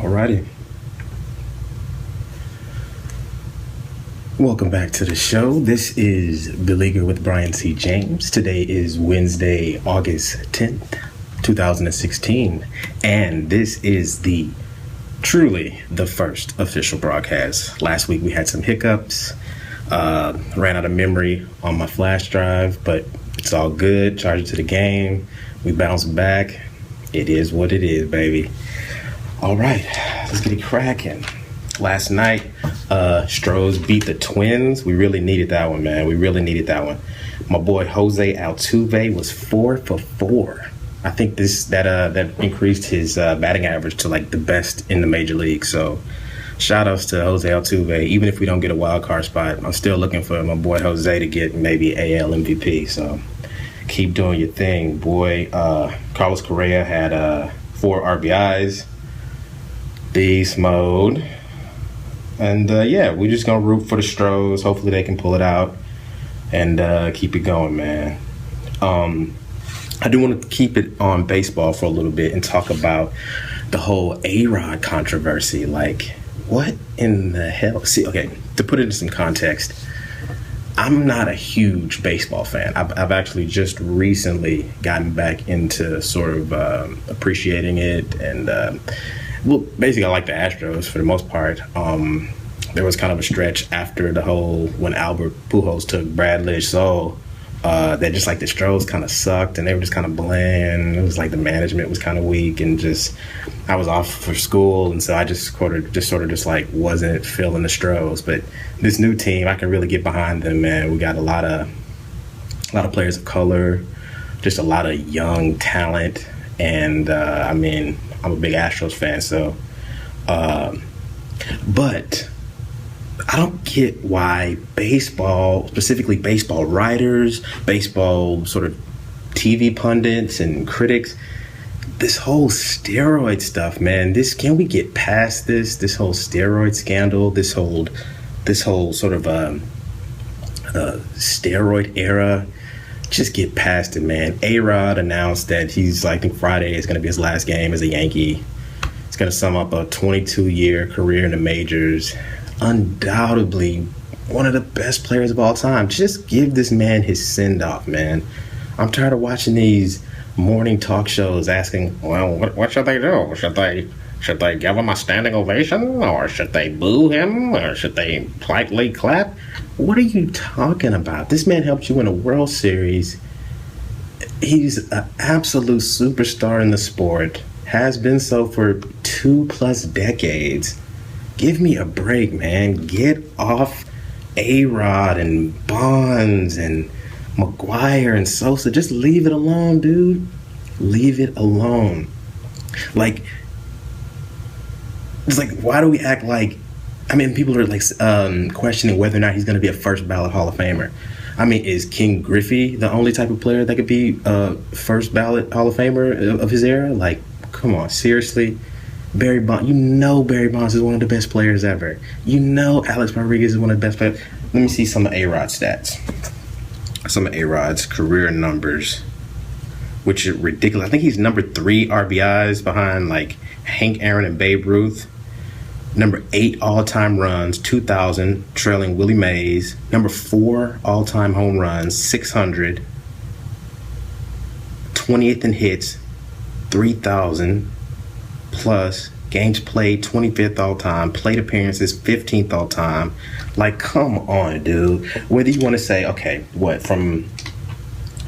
Alrighty. Welcome back to the show. This is Beleaguer with Brian C. James. Today is Wednesday, August 10th, 2016. And this is truly the first official broadcast. Last week we had some hiccups. Ran out of memory on my flash drive, but it's all good. Charged it to the game. We bounced back. It is what it is, baby. All right, let's get it cracking. Last night, Stros beat the Twins. We really needed that one, man. We really needed that one. My boy Jose Altuve was 4 for 4. I think that increased his batting average to like the best in the major league. So, shout outs to Jose Altuve. Even if we don't get a wild card spot, I'm still looking for my boy Jose to get maybe AL MVP. So, keep doing your thing, boy. Carlos Correa had 4 RBIs. Beast mode. And we're just going to root for the Stros. Hopefully they can pull it out and keep it going, man. I do want to keep it on baseball for a little bit and talk about the whole A-Rod controversy. Like, what in the hell? See, okay, to put it in some context, I'm not a huge baseball fan. I've actually just recently gotten back into sort of appreciating it and well, basically, I like the Astros for the most part. There was kind of a stretch after when Albert Pujols took Bradley's soul, that just like the Stros kind of sucked and they were just kind of bland. It was like the management was kind of weak and just I was off for school, and so I just sort of wasn't feeling the Stros. But this new team, I can really get behind them, man. We got a lot of players of color, just a lot of young talent, and I'm a big Astros fan, so but I don't get why baseball, specifically baseball writers, baseball sort of TV pundits and critics, this whole steroid stuff, man. Can we get past this whole steroid scandal, this whole sort of steroid era? Just get past it, man. A-Rod announced that I think Friday is going to be his last game as a Yankee. It's going to sum up a 22-year career in the majors. Undoubtedly one of the best players of all time. Just give this man his send-off, man. I'm tired of watching these morning talk shows asking, well, what should they do? Should they give him a standing ovation? Or should they boo him? Or should they politely clap? What are you talking about? This man helped you win a World Series. He's an absolute superstar in the sport. Has been so for 2+ decades. Give me a break, man. Get off A-Rod and Bonds and McGuire and Sosa. Just leave it alone, dude. Leave it alone. Like, it's like, why do we act like, people are like questioning whether or not he's going to be a first ballot Hall of Famer. Is King Griffey the only type of player that could be a first ballot Hall of Famer of his era? Like, come on, seriously? Barry Bonds, Barry Bonds is one of the best players ever. Alex Rodriguez is one of the best players. Let me see some of A-Rod's stats. Some of A-Rod's career numbers, which are ridiculous. I think he's number 3 RBIs behind like Hank Aaron and Babe Ruth. Number 8 all-time runs, 2,000, trailing Willie Mays. Number 4 all-time home runs, 600. 20th in hits, 3,000 plus. Games played, 25th all-time. Plate appearances, 15th all-time. Like, come on, dude. Whether you want to say, okay, from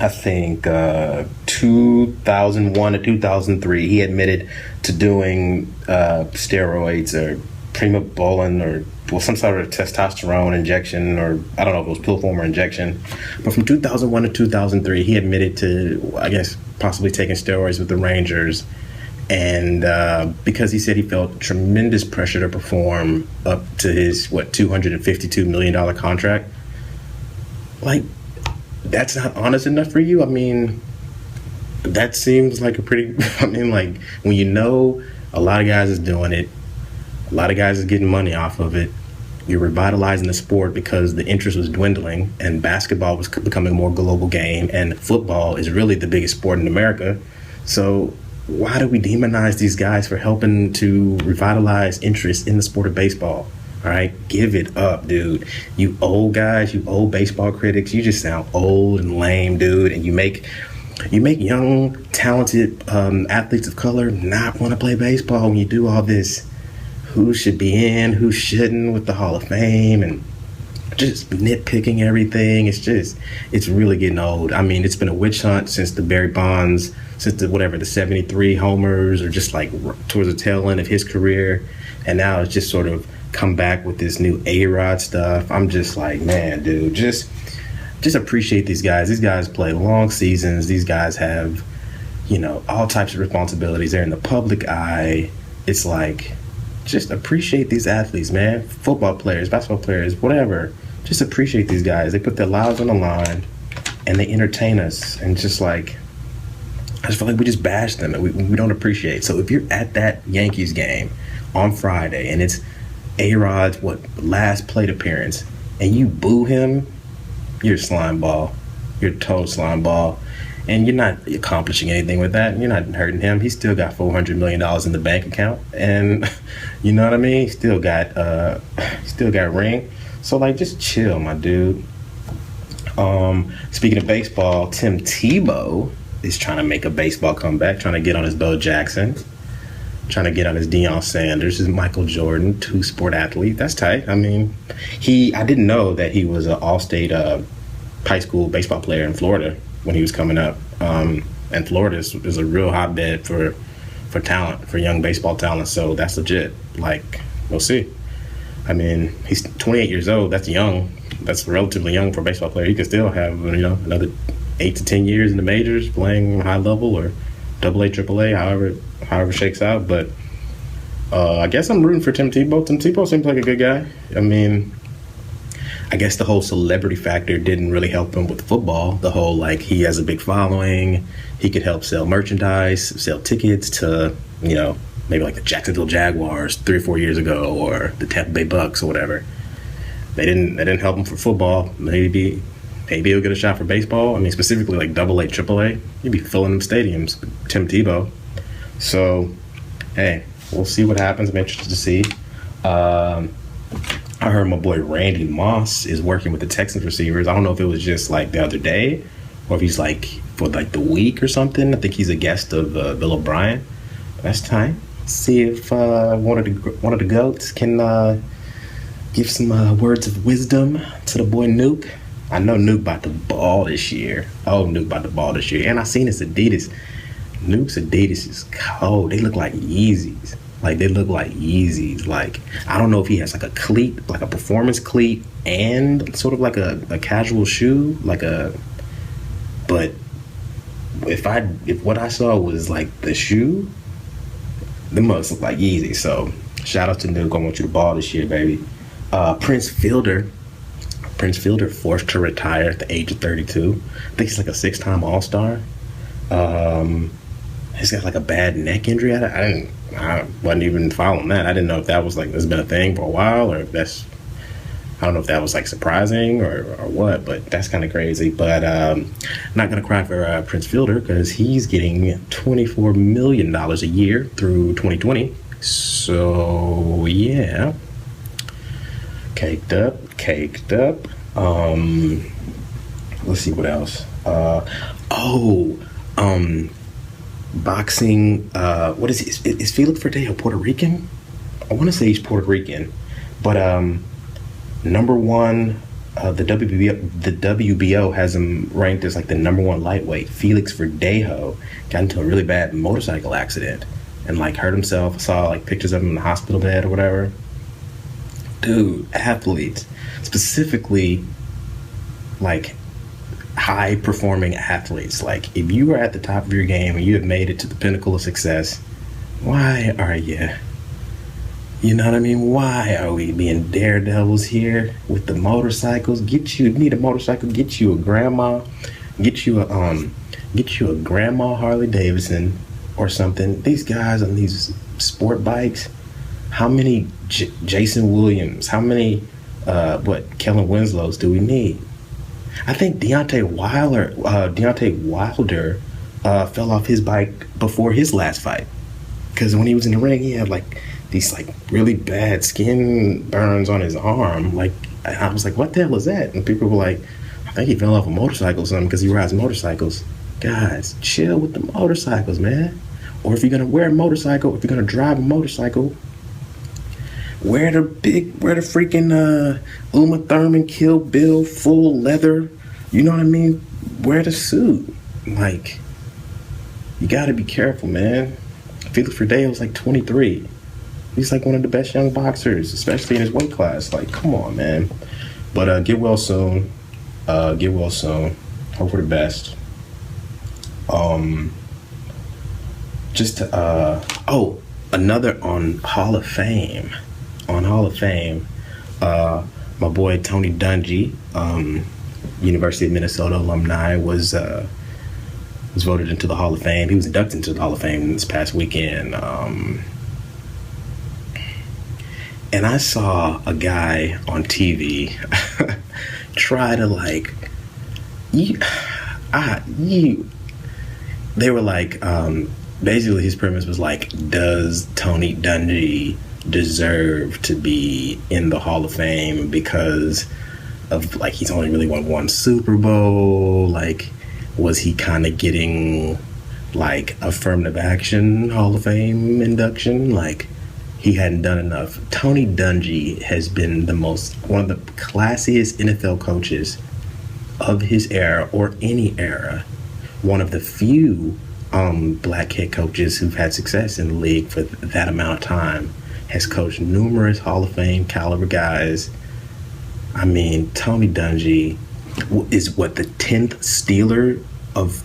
I think 2001 to 2003, he admitted to doing steroids or primobolan or some sort of testosterone injection, or I don't know if it was pill form or injection. But from 2001 to 2003, he admitted to, I guess, possibly taking steroids with the Rangers. And because he said he felt tremendous pressure to perform up to his, $252 million contract. Like, that's not honest enough for you? That seems like a pretty, when a lot of guys is doing it, a lot of guys is getting money off of it, you're revitalizing the sport because the interest was dwindling and basketball was becoming a more global game and football is really the biggest sport in America. So why do we demonize these guys for helping to revitalize interest in the sport of baseball? All right, give it up, dude. You old guys, you old baseball critics, you just sound old and lame, dude. And you make young, talented athletes of color not want to play baseball when you do all this. Who should be in, who shouldn't with the Hall of Fame, and just nitpicking everything. It's really getting old. I mean, it's been a witch hunt since the Barry Bonds, since the 73 homers, or just like towards the tail end of his career. And now it's just sort of come back with this new A-Rod stuff. I'm just like, man, dude, just appreciate these guys. These guys play long seasons. These guys have, all types of responsibilities. They're in the public eye. It's like, just appreciate these athletes, man. Football players, basketball players, whatever. Just appreciate these guys. They put their lives on the line and they entertain us. And just like, I just feel like we just bash them and we don't appreciate. So if you're at that Yankees game on Friday and it's A-Rod's last plate appearance and you boo him, you're a slime ball. You're a total slime ball. And you're not accomplishing anything with that. You're not hurting him. He's still got $400 million in the bank account. And you know what I mean? Still got ring. So like, just chill, my dude. Speaking of baseball, Tim Tebow is trying to make a baseball comeback, trying to get on his Bo Jackson, trying to get on his Deion Sanders, his Michael Jordan, two-sport athlete. That's tight. I mean, I didn't know that he was an all-state high school baseball player in Florida when he was coming up. And Florida is a real hotbed for talent, for young baseball talent. So that's legit. Like, we'll see. I mean, he's 28 years old. That's young. That's relatively young for a baseball player. He could still have, another 8 to 10 years in the majors playing high level or AA, AAA, however shakes out. But I guess I'm rooting for Tim Tebow. Tim Tebow seems like a good guy. I mean, I guess the whole celebrity factor didn't really help him with football. The whole, like, he has a big following. He could help sell merchandise, sell tickets to, maybe like the Jacksonville Jaguars 3 or 4 years ago, or the Tampa Bay Bucks or whatever. They didn't help him for football. Maybe he'll get a shot for baseball. I mean, specifically like AA, AAA. You'd be filling them stadiums with Tim Tebow. So, hey, we'll see what happens. I'm interested to see. I heard my boy Randy Moss is working with the Texans receivers. I don't know if it was just like the other day or if he's like for like the week or something. I think he's a guest of Bill O'Brien. That's time. See if one of the goats can give some words of wisdom to the boy Nuke. I know Nuke about to ball this year. Oh, Nuke about to ball this year. And I seen his Adidas. Nuke's Adidas is cold. They look like Yeezys. Like, I don't know if he has like a cleat, like a performance cleat and sort of like a casual shoe, but if what I saw was like the shoe, they must look like Yeezy. So shout out to Nuke. I want you to ball this year, baby. Prince Fielder forced to retire at the age of 32. I think he's like a 6-time All-Star. He's got like a bad neck injury. I wasn't even following that. I didn't know if that was like, this has been a thing for a while, or if I don't know if that was like surprising or what, but that's kind of crazy. But not going to cry for Prince Fielder because he's getting $24 million a year through 2020. So, yeah. Caked up. Let's see what else. Boxing. What is he? Is Felix Verdejo Puerto Rican? I want to say he's Puerto Rican, but number one, the WBO has him ranked as like the number one lightweight. Felix Verdejo got into a really bad motorcycle accident and like hurt himself. I saw like pictures of him in the hospital bed or whatever. Dude, athletes, specifically like high performing athletes, like if you are at the top of your game and you have made it to the pinnacle of success, why are you know what I mean? Why are we being daredevils here with the motorcycles? Need a motorcycle, get you a grandma Harley Davidson or something. These guys on these sport bikes, how many Jason Williams, how many Kellen Winslows do we need? I think Deontay Wilder fell off his bike before his last fight. Because when he was in the ring, he had like these like really bad skin burns on his arm. Like, I was like, what the hell is that? And people were like, I think he fell off a motorcycle or something because he rides motorcycles. Guys, chill with the motorcycles, man. Or if you're gonna wear a motorcycle, if you're gonna drive a motorcycle, wear the freaking Uma Thurman Kill Bill full leather. You know what I mean? Wear the suit. Like, you gotta be careful, man. Felix Verdejo's like 23. He's like one of the best young boxers, especially in his weight class. Like, come on, man. But get well soon. Get well soon. Hope for the best. Another on Hall of Fame. My boy Tony Dungy, University of Minnesota alumni, was voted into the Hall of Fame. He was inducted into the Hall of Fame this past weekend. And I saw a guy on TV try to they were like, basically his premise was like, does Tony Dungy deserve to be in the Hall of Fame because of, like, he's only really won one Super Bowl? Like, was he kind of getting like affirmative action Hall of Fame induction? Like, he hadn't done enough. Tony Dungy has been one of the classiest NFL coaches of his era, or any era. One of the few black head coaches who've had success in the league for that amount of time. Has coached numerous Hall of Fame caliber guys. I mean, Tony Dungy is what, the 10th Steeler of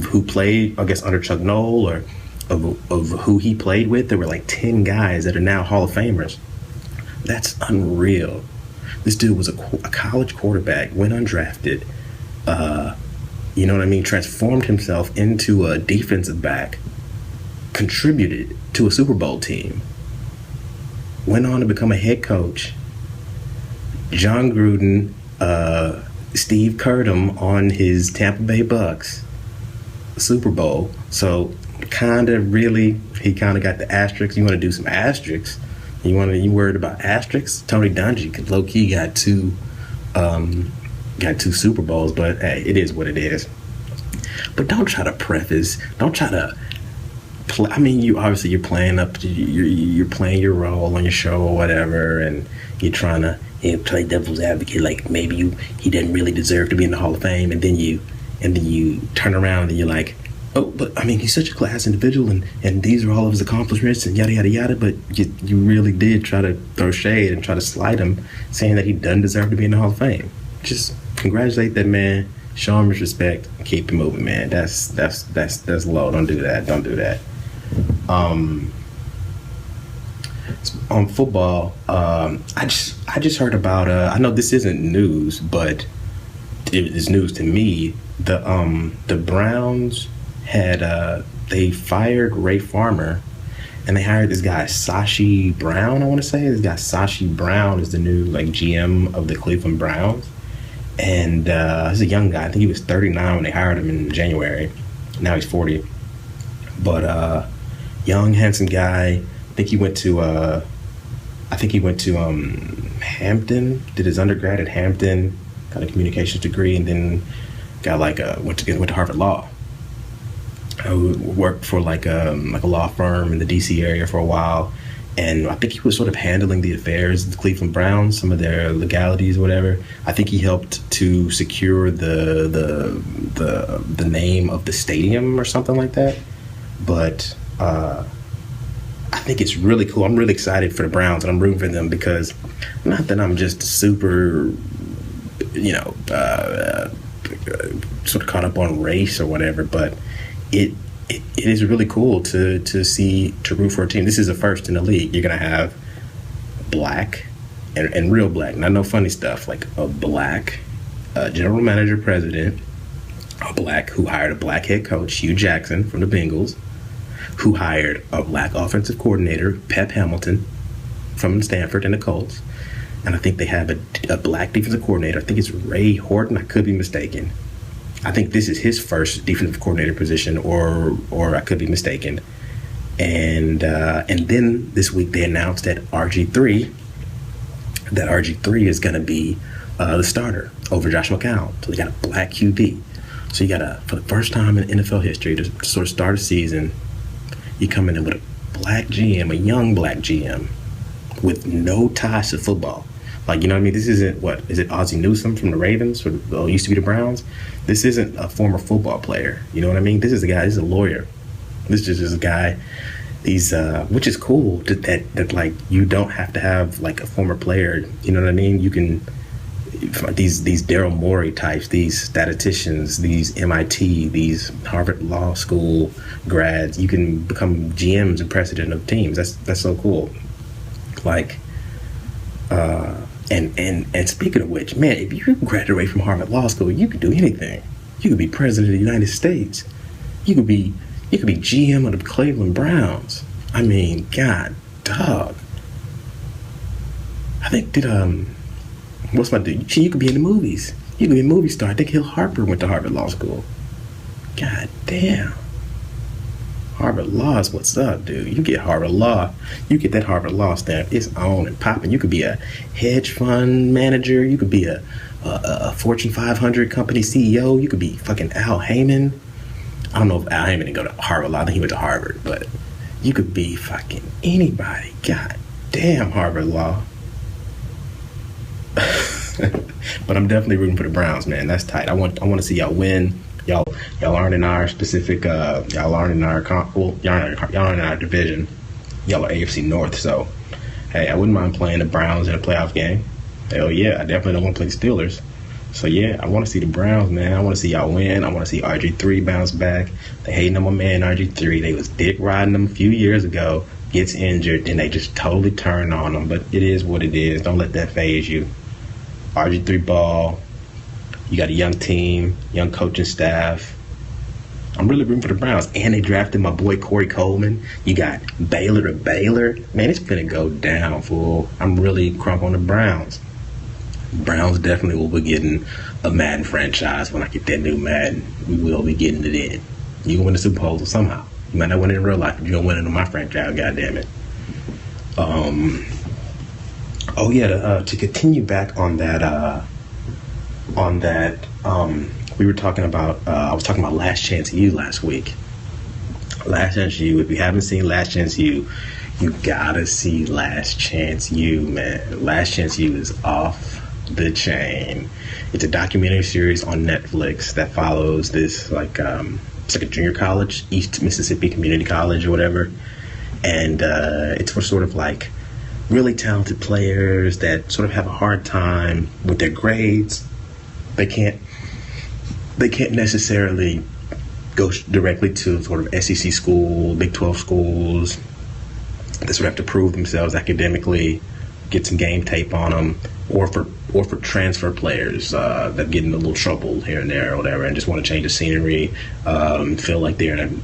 who played, I guess, under Chuck Noll, or of who he played with. There were like 10 guys that are now Hall of Famers. That's unreal. This dude was a college quarterback, went undrafted, you know what I mean, transformed himself into a defensive back, contributed to a Super Bowl team, went on to become a head coach. John Gruden, Steve Curtum on his Tampa Bay Bucks, Super Bowl. So he kind of got the asterisks. You want to do some asterisks? You worried about asterisks? Tony Dungy low-key got two Super Bowls, but hey, it is what it is. But don't try to play. I mean, you're playing your role on your show or whatever, and you're trying to play devil's advocate, like maybe he didn't really deserve to be in the Hall of Fame, and then you turn around and you're like, oh, but I mean, he's such a class individual, and these are all of his accomplishments, and yada yada yada. But you really did try to throw shade and try to slight him, saying that he doesn't deserve to be in the Hall of Fame. Just congratulate that man, show him his respect, and keep it moving, man. That's low. Don't do that. On football, I just heard about. I know this isn't news, but it is news to me. The Browns had they fired Ray Farmer, and they hired this guy Sashi Brown. I want to say this guy Sashi Brown is the new GM of the Cleveland Browns, and he's a young guy. I think he was 39 when they hired him in January. Now he's 40, but young, handsome guy. I think he went to Hampton. Did his undergrad at Hampton, got a communications degree, and then got went to Harvard Law. Worked for a law firm in the DC area for a while, and I think he was sort of handling the affairs of the Cleveland Browns, some of their legalities, whatever. I think he helped to secure the name of the stadium or something like that. But I think it's really cool. I'm really excited for the Browns, and I'm rooting for them because, not that I'm just super, sort of caught up on race or whatever, but it is really cool to root for a team. This is a first in the league. You're gonna have black and real black, not no funny stuff, like a black general manager, president, a black who hired a black head coach, Hugh Jackson from the Bengals, who hired a black offensive coordinator, Pep Hamilton, from Stanford and the Colts. And I think they have a black defensive coordinator. I think it's Ray Horton. I could be mistaken. I think this is his first defensive coordinator position, or I could be mistaken. And then this week they announced that RG3 is going to be the starter over Josh McCown. So they got a black QB. So you got for the first time in NFL history, to sort of start a season, you come in with a black GM, a young black GM, with no ties to football. Like, you know what I mean? This isn't, is it Ozzie Newsome from the Ravens, or used to be the Browns? This isn't a former football player. You know what I mean? This is a guy, this is a lawyer. This is just a guy, which is cool, that like, you don't have to have like a former player. You know what I mean? You can, these Daryl Morey types, these statisticians, these MIT, these Harvard Law School grads, you can become GMs and president of teams. That's so cool. Like, and speaking of which, man, if you graduate from Harvard Law School, you could do anything. You could be president of the United States. You could be GM of the Cleveland Browns. I mean, God, dog. I think what's my dude? You could be in the movies. You could be a movie star. I think Hill Harper went to Harvard Law School. God damn. Harvard Law is what's up, dude. You get Harvard Law. You get that Harvard Law stamp. It's on and popping. You could be a hedge fund manager. You could be a Fortune 500 company CEO. You could be fucking Al Heyman. I don't know if Al Heyman didn't go to Harvard Law. I think he went to Harvard. But you could be fucking anybody. God damn, Harvard Law. But I'm definitely rooting for the Browns, man. That's tight. I want to see y'all win. Y'all aren't in our specific. Y'all aren't in our y'all aren't in our division. Y'all are AFC North. So, hey, I wouldn't mind playing the Browns in a playoff game. Hell yeah, I definitely don't want to play the Steelers. So yeah, I want to see the Browns, man. I want to see y'all win. I want to see RG3 bounce back. They hating on my man RG3. They was dick riding him a few years ago. Gets injured, and they just totally turn on him. But it is what it is. Don't let that phase you. RG3 ball. You got a young team, young coaching staff. I'm really rooting for the Browns. And they drafted my boy Corey Coleman. You got Baylor to Baylor. Man, it's finna go down, fool. I'm really crunk on the Browns. Browns definitely will be getting a Madden franchise when I get that new Madden. We will be getting it in. You can win the Super Bowl somehow. You might not win it in real life, but you're going to win it in my franchise, goddammit. Oh yeah, to continue back on that, we were talking about, I was talking about Last Chance U last week. Last Chance U, if you haven't seen Last Chance U, you gotta see Last Chance U, man. Last Chance U is off the chain. It's a documentary series on Netflix that follows this, like, it's like a junior college, East Mississippi Community College or whatever. And it's for sort of like really talented players that sort of have a hard time with their grades. They can't necessarily go directly to sort of SEC school, Big 12 schools. They sort of have to prove themselves academically, get some game tape on them, or for transfer players that get in a little trouble here and there or whatever, and just want to change the scenery, feel like they're in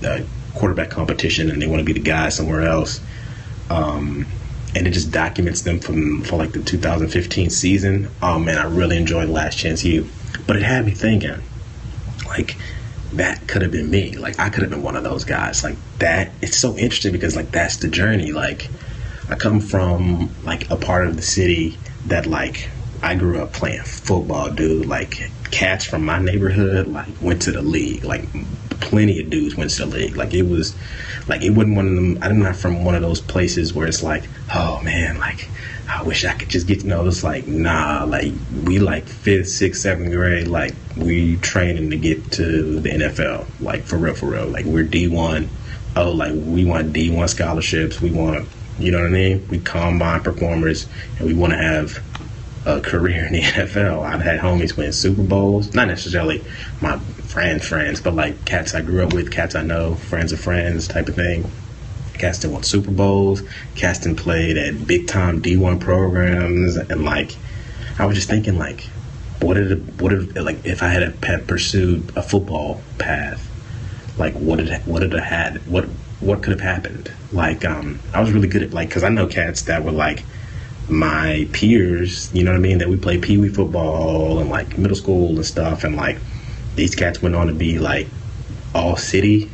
a quarterback competition and they want to be the guy somewhere else. And it just documents them for like the 2015 season. Oh man, I really enjoyed Last Chance U. But it had me thinking, like, that could have been me. Like, I could have been one of those guys. Like, that, it's so interesting because, like, that's the journey. Like, I come from, like, a part of the city that, like, I grew up playing football, dude. Like, cats from my neighborhood, like, went to the league. Like, plenty of dudes went to the league. Like, it was, like, it wasn't one of them, I'm not from one of those places where it's like, oh, man, like, I wish I could just get to know. It's like, nah, like, we like 5th, 6th, 7th grade, like, we training to get to the NFL, like, for real. Like, we're D1. Oh, like, we want D1 scholarships. We want, you know what I mean? We combine performers, and we want to have a career in the NFL. I've had homies win Super Bowls, not necessarily my friends, but like cats I grew up with, cats I know, friends of friends type of thing. Cats that won Super Bowls, cats that played at big time D1 programs, and like I was just thinking, like, what if like if I had pursued a football path, like what could have happened? Like I was really good at, like, because I know cats that were like my peers, you know what I mean, that we played pee-wee football and like middle school and stuff, and like these cats went on to be like all city,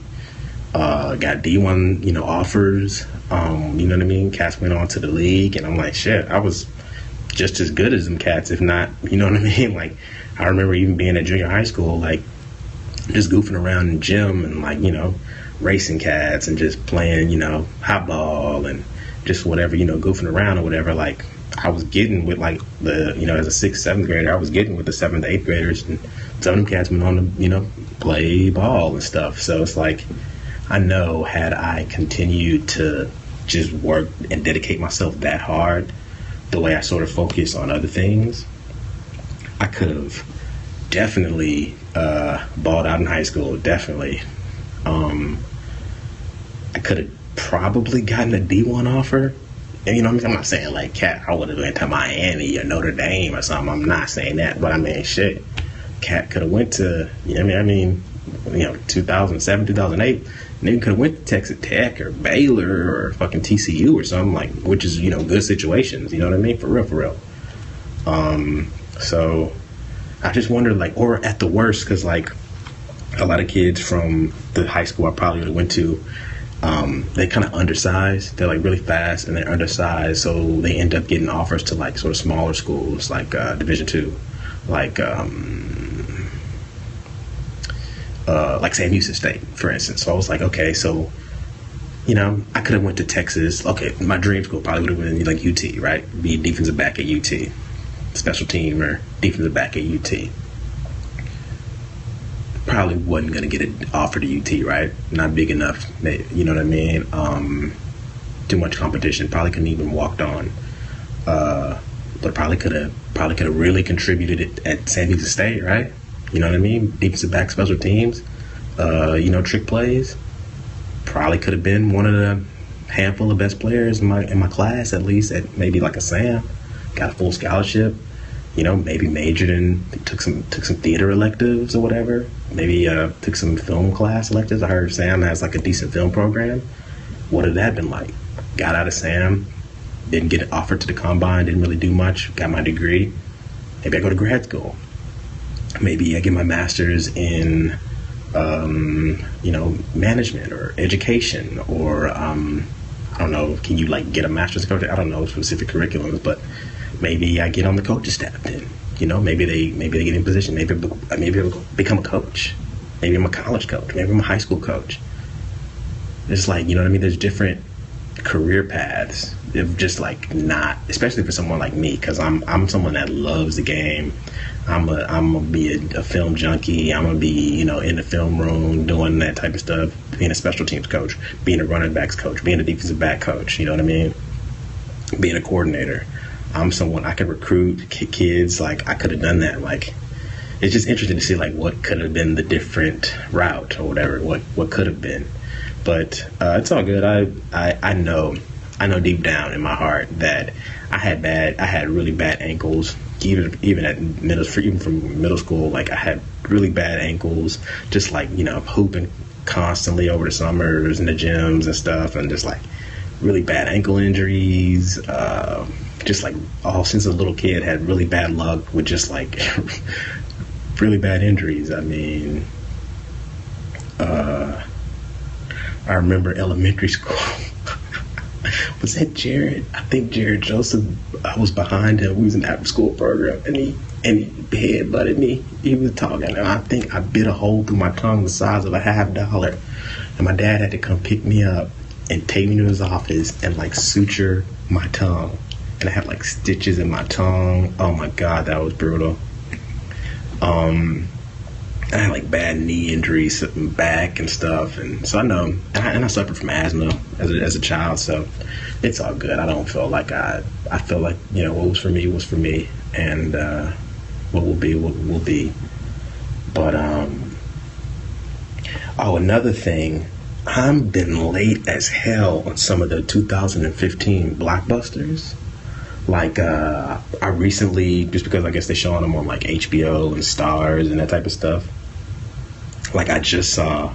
got D1, offers. You know what I mean? Cats went on to the league, and I'm like, shit, I was just as good as them cats, if not, you know what I mean? Like, I remember even being at junior high school, like, just goofing around in the gym and, like, racing cats and just playing, hot ball and just whatever, goofing around or whatever. Like, I was getting with, like, as a 6th, 7th grader, I was getting with the 7th, 8th graders, and some of them cats went on to, play ball and stuff. So it's like, I know had I continued to just work and dedicate myself that hard, the way I sort of focus on other things, I could have definitely balled out in high school. Definitely. I could have probably gotten a D1 offer. And I'm not saying like, cat, I would have went to Miami or Notre Dame or something. I'm not saying that, but I mean, shit, cat could have went to, 2007, 2008. Nigga could have went to Texas Tech or Baylor or fucking TCU or something, like, which is, good situations, you know what I mean? For real. So I just wonder, like, or at the worst, because, like, a lot of kids from the high school I probably would have went to, they kind of undersized. They're, like, really fast and they're undersized, so they end up getting offers to, like, sort of smaller schools, like Division II, like Sam Houston State, for instance. So I was like, okay, so, I could have went to Texas. Okay, my dream school probably would have been like UT, right? Be defensive back at UT, special team or defensive back at UT. Probably wasn't going to get an offer to UT, right? Not big enough, you know what I mean? Too much competition. Probably couldn't even walked on. But probably could have really contributed at San Diego State, right? You know what I mean? Defensive back, special teams, trick plays. Probably could have been one of the handful of best players in my class, at least at maybe like a Sam. Got a full scholarship. Maybe majored in, took some theater electives or whatever. Maybe took some film class electives. I heard Sam has like a decent film program. What would that have been like? Got out of Sam, didn't get offered to the combine, didn't really do much. Got my degree. Maybe I go to grad school. Maybe I get my master's in, management or education, or I don't know. Can you like get a master's in coaching? I don't know specific curriculums, but maybe I get on the coaching staff. Then maybe they get in position. Maybe I'll become a coach. Maybe I'm a college coach. Maybe I'm a high school coach. It's like, you know what I mean. There's different career paths. They're just like not, especially for someone like me, because I'm someone that loves the game. I'm gonna be a film junkie. I'm gonna be in the film room doing that type of stuff. Being a special teams coach, being a running backs coach, being a defensive back coach. You know what I mean? Being a coordinator. I'm someone I could recruit kids. Like I could have done that. Like it's just interesting to see like what could have been the different route or whatever. What could have been. But it's all good. I know deep down in my heart that I had really bad ankles. Even from middle school, like I had really bad ankles. Just like hooping constantly over the summers in the gyms and stuff, and just like really bad ankle injuries. Just like all since a little kid had really bad luck with just like really bad injuries. I mean, I remember elementary school. Was that Jared? I think Jared Joseph. I was behind him. We was in the after school program, and he head-butted me. He was talking, and I think I bit a hole through my tongue the size of a $50, and my dad had to come pick me up and take me to his office and like suture my tongue, and I had like stitches in my tongue. Oh my God, that was brutal. I had like bad knee injuries, back and stuff, and so I know, and I suffered from asthma as a child, so it's all good. I don't feel like I feel like what was for me was for me, and what will be. But another thing, I've been late as hell on some of the 2015 blockbusters. Like I recently, just because I guess they're showing them on like HBO and Stars and that type of stuff. Like I just saw,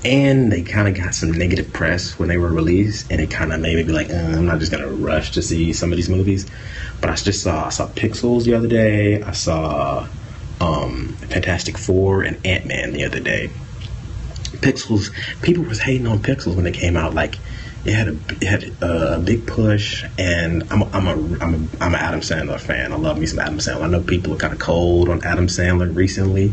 and they kind of got some negative press when they were released, and it kind of made me be like, I'm not just gonna rush to see some of these movies. But I saw Pixels the other day. I saw Fantastic Four and Ant-Man the other day. Pixels, people was hating on Pixels when they came out. Like, it had a big push, and I'm an Adam Sandler fan. I love me some Adam Sandler. I know people are kind of cold on Adam Sandler recently.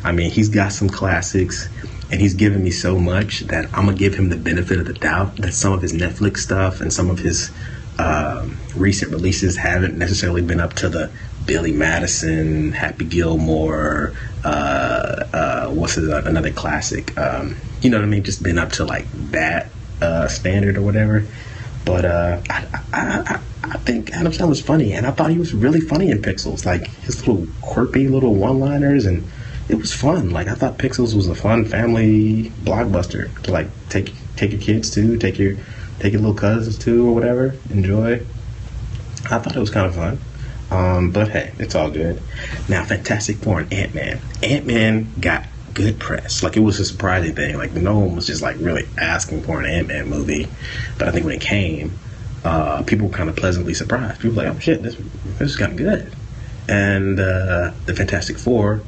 I mean, he's got some classics, and he's given me so much that I'm gonna give him the benefit of the doubt that some of his Netflix stuff and some of his recent releases haven't necessarily been up to the Billy Madison, Happy Gilmore, what's another classic? You know what I mean? Just been up to like that standard or whatever. But I think Adam Sandler's funny, and I thought he was really funny in Pixels. Like his little quirky little one-liners, and it was fun. Like I thought Pixels was a fun family blockbuster to like take your kids to, take your little cousins to, or whatever. Enjoy. I thought it was kind of fun. But hey, it's all good. Now, Fantastic Four and Ant-Man. Ant-Man got good press. Like, it was a surprising thing. Like, no one was just, like, really asking for an Ant-Man movie. But I think when it came, people were kind of pleasantly surprised. People were like, oh, shit, this is kind of good. And the Fantastic Four,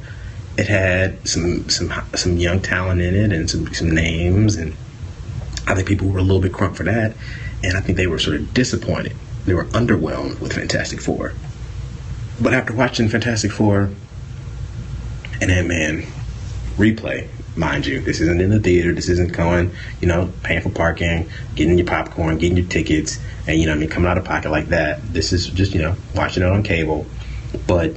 it had some young talent in it and some names. And I think people were a little bit crunk for that. And I think they were sort of disappointed. They were underwhelmed with Fantastic Four. But after watching Fantastic Four and Ant-Man replay, mind you, this isn't in the theater, this isn't going, paying for parking, getting your popcorn, getting your tickets, and, coming out of pocket like that. This is just, watching it on cable. But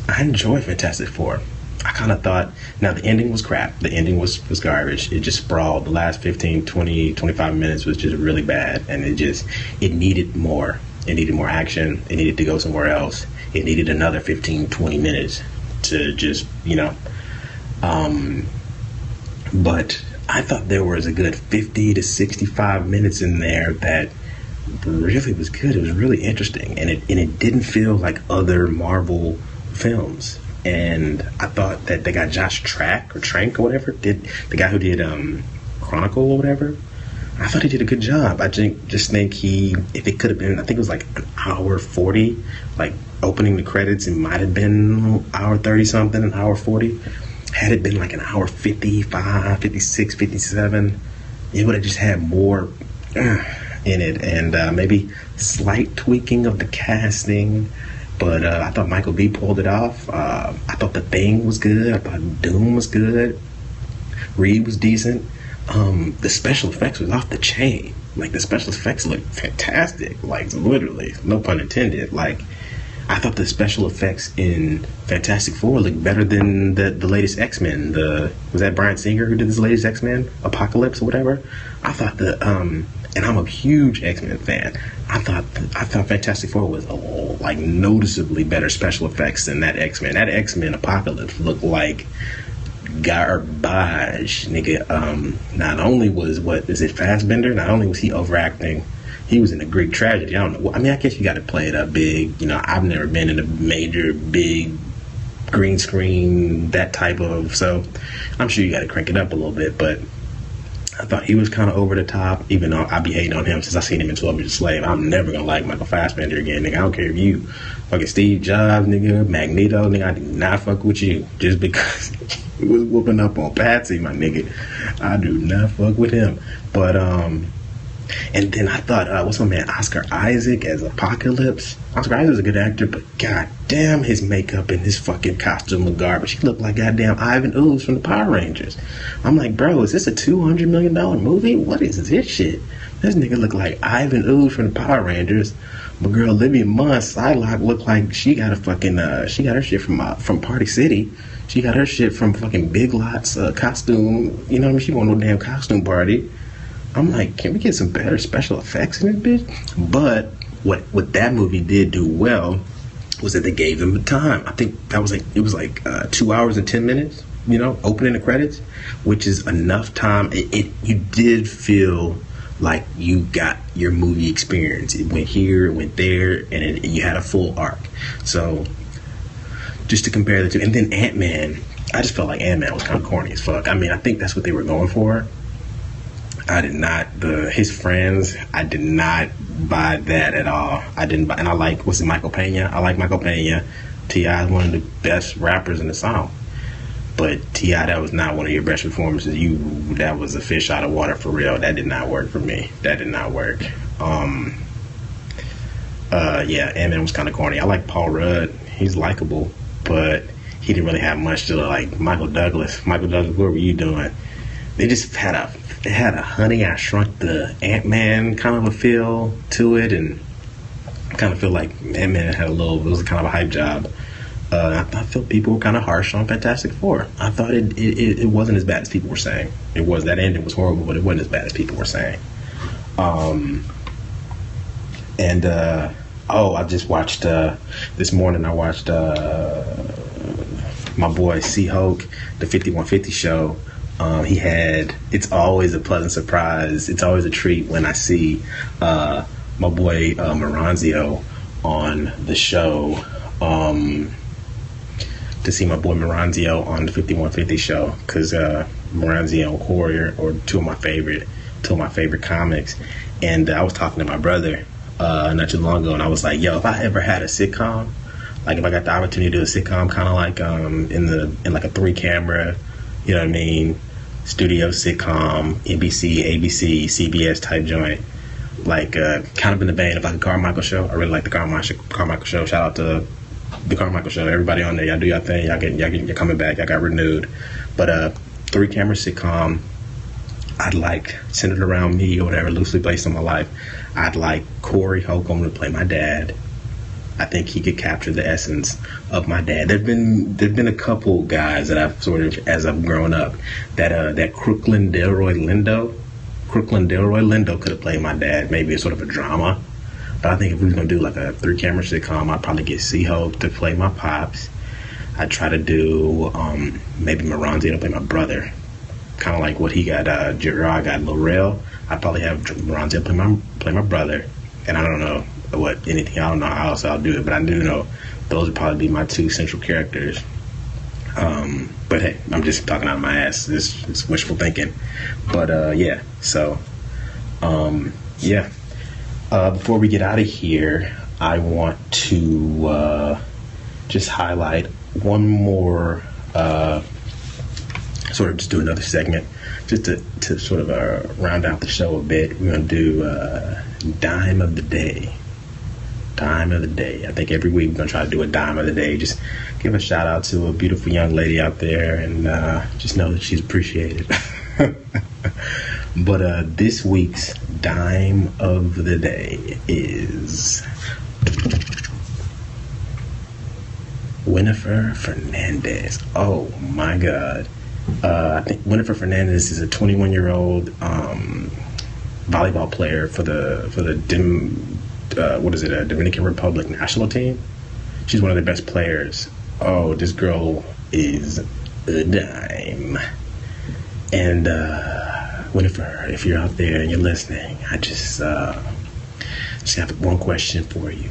I enjoy Fantastic Four. I kind of thought, now the ending was crap. The ending was garbage. It just sprawled. The last 15, 20, 25 minutes was just really bad. And it needed more. It needed more action. It needed to go somewhere else. It needed another 15, 20 minutes to just, but I thought there was a good 50 to 65 minutes in there that really was good. It was really interesting. And it didn't feel like other Marvel films. And I thought that they got Josh Trank or whatever, the guy who did Chronicle or whatever. I thought he did a good job. I just think if it could have been, I think it was like an hour 40, like opening the credits, it might have been hour 30 something, an hour 40. Had it been like an hour 55, 56, 57, it would have just had more in it, and maybe slight tweaking of the casting. But I thought Michael B. pulled it off. I thought The Thing was good. I thought Doom was good. Reed was decent. The special effects was off the chain. Like, the special effects looked fantastic. Like, literally, no pun intended. Like, I thought the special effects in Fantastic Four looked better than the latest X-Men. Was that Bryan Singer who did this latest X-Men? Apocalypse or whatever? I thought and I'm a huge X-Men fan. I thought Fantastic Four was like noticeably better special effects than that X-Men. That X-Men Apocalypse looked like garbage, nigga. Not only was Fassbender? Not only was he overacting, he was in a Greek tragedy. I don't know. I mean, I guess you got to play it up big. I've never been in a major big green screen that type of. So I'm sure you got to crank it up a little bit, but I thought he was kind of over the top, even though I be hating on him since I seen him in 12 Years a Slave. I'm never gonna like Michael Fassbender again, nigga. I don't care if you fucking Steve Jobs, nigga, Magneto, nigga. I do not fuck with you just because he was whooping up on Patsy, my nigga. I do not fuck with him. But and then I thought, what's my man, Oscar Isaac as Apocalypse? Oscar Isaac's a good actor, but goddamn, his makeup and his fucking costume look garbage. He looked like goddamn Ivan Ooze from the Power Rangers. I'm like, bro, is this a $200 million movie? What is this shit? This nigga look like Ivan Ooze from the Power Rangers. But girl, Olivia Munn's Psylocke looked like she got a fucking, she got her shit from Party City. She got her shit from fucking Big Lots costume. You know what I mean? She won no damn costume party. I'm like, can we get some better special effects in this bitch? But what that movie did do well was that they gave them the time. I think that was it was like 2 hours and 10 minutes, opening the credits, which is enough time. You did feel like you got your movie experience. It went here, it went there, and you had a full arc. So just to compare the two. And then Ant-Man, I just felt like Ant-Man was kind of corny as fuck. I mean, I think that's what they were going for. I did not, his friends, I did not buy that at all. I didn't buy, and I like, Michael Pena? I like Michael Pena. T.I. is one of the best rappers in the South. But T.I., that was not one of your best performances. That was a fish out of water for real. That did not work for me. That did not work. Eminem was kind of corny. I like Paul Rudd. He's likable, but he didn't really have much to like. Michael Douglas, what were you doing? They just had a Honey, I Shrunk the Ant-Man kind of a feel to it, and I kind of feel like Ant-Man had it was kind of a hype job. I felt people were kind of harsh on Fantastic Four. I thought it wasn't as bad as people were saying. That ending was horrible, but it wasn't as bad as people were saying. I just watched this morning. I watched my boy C-Hulk, the 5150 show. It's always a pleasant surprise. It's always a treat when I see my boy Maranzio on the show. To see my boy Maranzio on the 5150 show, because Maranzio and Corey are two of my favorite comics. And I was talking to my brother not too long ago, and I was like, yo, if I ever had a sitcom, like if I got the opportunity to do a sitcom, kind of like in like a 3-camera, you know what I mean, studio sitcom, NBC, ABC, CBS type joint, like kind of in the vein of like a Carmichael show. I really like the Carmichael show. Shout out to the Carmichael show. Everybody on there, y'all do your thing. You're coming back. Y'all got renewed. But 3-camera sitcom, I'd like centered around me or whatever, loosely based on my life. I'd like Corey Holcomb to play my dad. I think he could capture the essence of my dad. There've been a couple guys that I've sort of, as I've grown up, that Crooklyn Delroy Lindo could have played my dad. Maybe it's sort of a drama. But I think if we were going to do like a 3-camera sitcom, I'd probably get C-Hope to play my pops. I'd try to do maybe Maranzio to play my brother. Kind of like what he got, Gerard got Laurel. I'd probably have Maranzio play my brother. And I don't know I don't know how else I'll do it, but I do know those would probably be my 2 central characters. But hey, I'm just talking out of my ass. It's wishful thinking. But before we get out of here, I want to just highlight one more, sort of just do another segment, just to sort of round out the show a bit. We're going to do Dime of the Day. Dime of the Day. I think every week we're going to try to do a Dime of the Day. Just give a shout out to a beautiful young lady out there, and just know that she's appreciated. But this week's Dime of the Day is Winifred Fernandez. Oh my God. I think Winifred Fernandez is a 21-year-old volleyball player for the Dominican Republic national team. She's one of the best players. Oh, this girl is a dime. And Winifred, if you're out there and you're listening, I just have one question for you.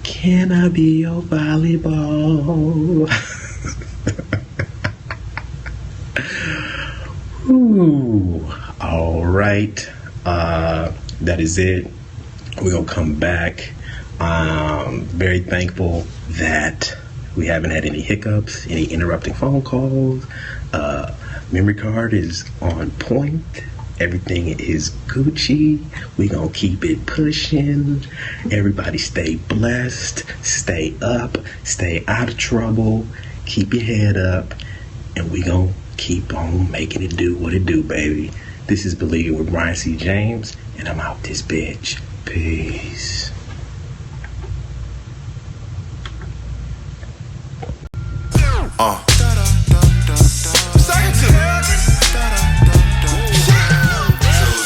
Can I be your volleyball? Ooh, all right. That is it. We're going to come back. Very thankful that we haven't had any hiccups, any interrupting phone calls. Memory card is on point. Everything is Gucci. We gonna keep it pushing. Everybody stay blessed. Stay up. Stay out of trouble. Keep your head up. And we gonna keep on making it do what it do, baby. This is Believe It with Brian C. James. And I'm out this bitch. Peace.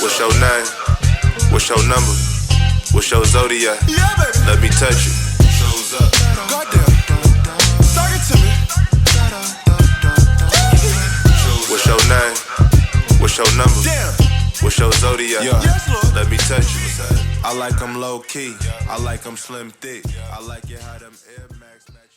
What's your name? What's your number? What's your zodiac? Let me touch you. Goddamn. Talk it to me. What's your name? What's your number? What's your zodiac? Let me touch you. I like them low key. I like them slim thick. I like it how them Air Max match.